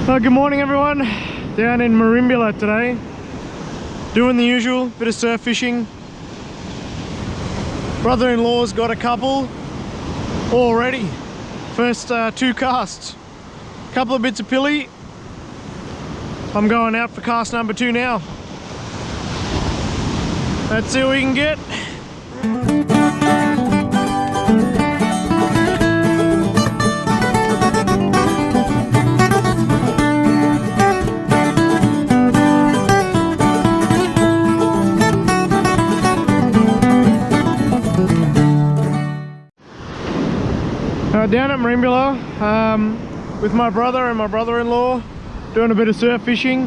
Well, good morning everyone. Down in Merimbula today, doing the usual, bit of surf fishing. Brother-in-law's got a couple already. First 2 casts. Couple of bits of pilly. I'm going out for cast number 2 now. Let's see what we can get. Down at Merimbula with my brother and my brother-in-law, doing a bit of surf fishing,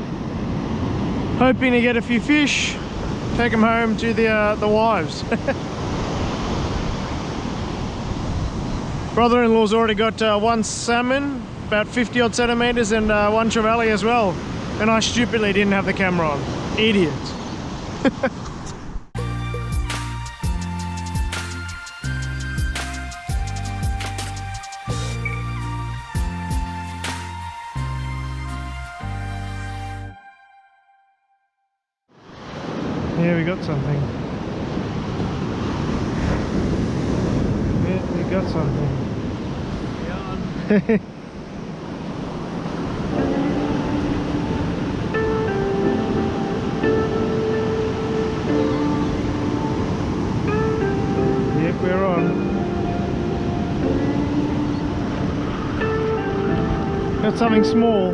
hoping to get a few fish, take them home to the wives. Brother-in-law's already got 1 salmon, about 50 odd centimeters, and 1 Trevally as well, and I stupidly didn't have the camera on. Idiot. Yeah, we got something. Yeah, we got something. Yep, we're on. Got something small.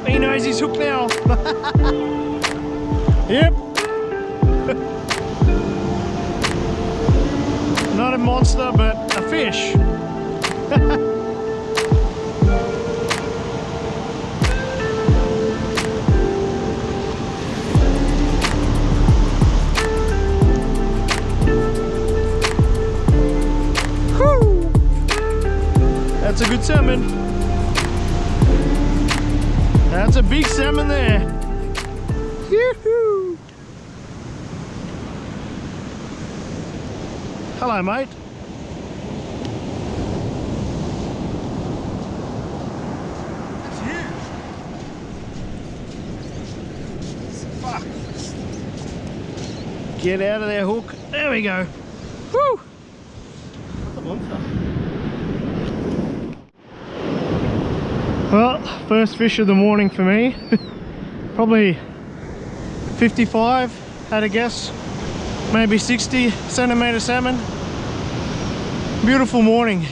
He knows he's hooked now. Yep. Not a monster, but a fish. Whew. That's a good salmon. That's a big salmon there. Yoo-hoo. Hello, mate. That's huge. Fuck. Get out of there, hook. There we go. Woo! That's a monster. Well, first fish of the morning for me. Probably 55, had a guess. Maybe 60 centimeter salmon. Beautiful morning.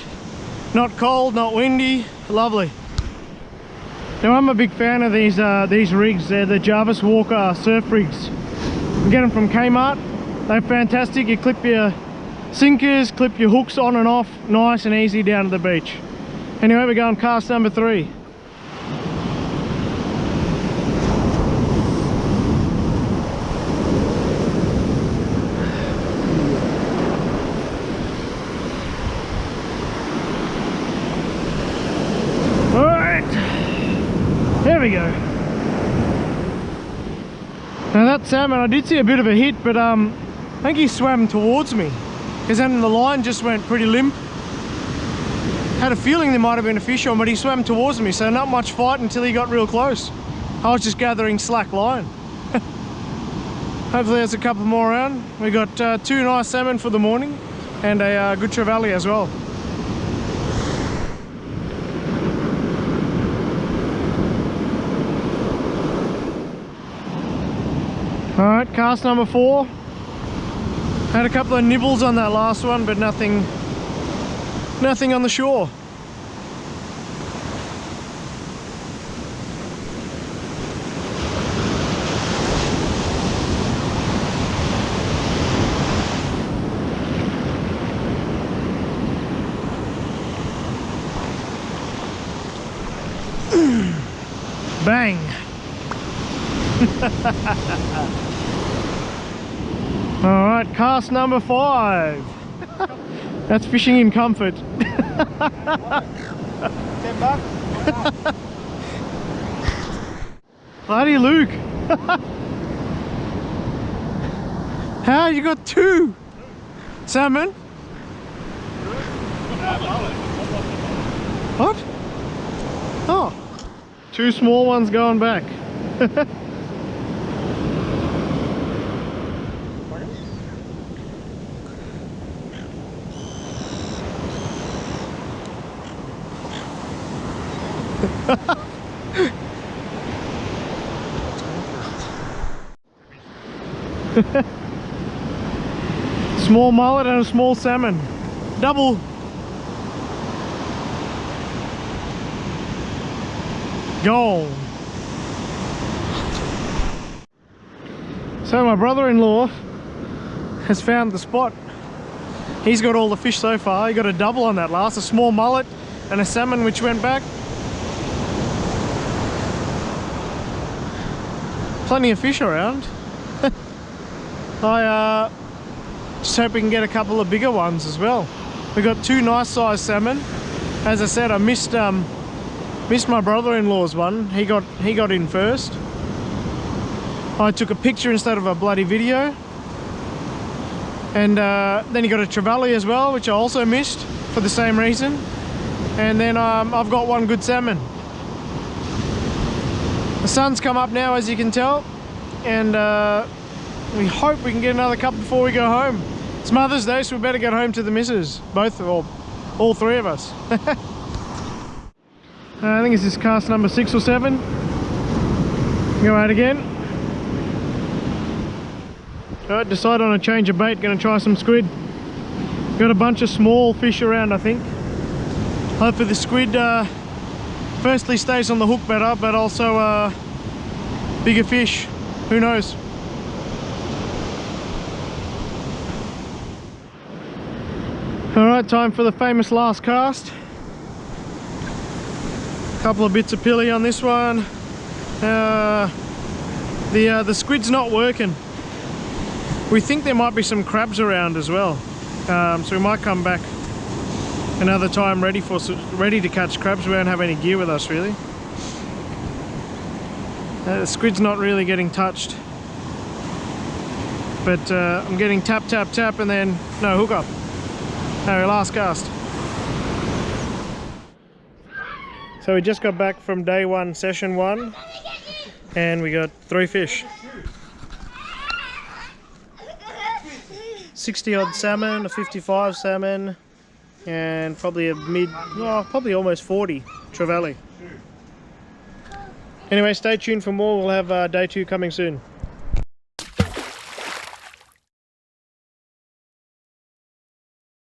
Not cold, not windy, lovely. Now I'm a big fan of these rigs. They're the Jarvis Walker surf rigs. You get them from Kmart. They're fantastic. You clip your sinkers, clip your hooks on and off, nice and easy down to the beach. Anyway, we're going cast number 3. There we go. Now that salmon, I did see a bit of a hit, but I think he swam towards me, because then the line just went pretty limp. Had a feeling there might have been a fish on, but he swam towards me, so not much fight until he got real close. I was just gathering slack line. Hopefully there's a couple more around. We got 2 nice salmon for the morning, and a good Trevally as well. Alright, cast number 4. Had a couple of nibbles on that last one, but nothing on the shore. Bang! Alright, cast number 5. That's fishing in comfort. 10 bucks? Bloody Luke! How? You got 2 salmon? What? Oh, 2 small ones going back. Small mullet and a small salmon. Double. Goal. So my brother-in-law has found the spot. He's got all the fish so far. He got a double on that last, a small mullet and a salmon which went back. Plenty of fish around. I just hope we can get a couple of bigger ones as well. We got 2 nice sized salmon. As I said, I missed my brother-in-law's one. He got in first. I took a picture instead of a bloody video. And then he got a Trevally as well, which I also missed for the same reason. And then I've got 1 good salmon. The sun's come up now, as you can tell, and we hope we can get another couple before we go home. It's Mother's Day, so we better get home to the missus, both, or all 3 of us. I think this is cast number 6 or 7. Go out again. Alright, decide on a change of bait. Gonna try some squid. Got a bunch of small fish around, I think. Hopefully the squid firstly stays on the hook better, but also bigger fish. Who knows? Alright, time for the famous last cast. Couple of bits of pilly on this one. The squid's not working. We think there might be some crabs around as well, so we might come back another time ready to catch crabs. We don't have any gear with us really. The squid's not really getting touched, but I'm getting tap tap tap and then no hook up. No, last cast. So we just got back from day 1, session 1, and we got 3 fish. 60 odd salmon, a 55 salmon, and probably a probably almost 40 Trevally. Anyway, stay tuned for more. We'll have day 2 coming soon.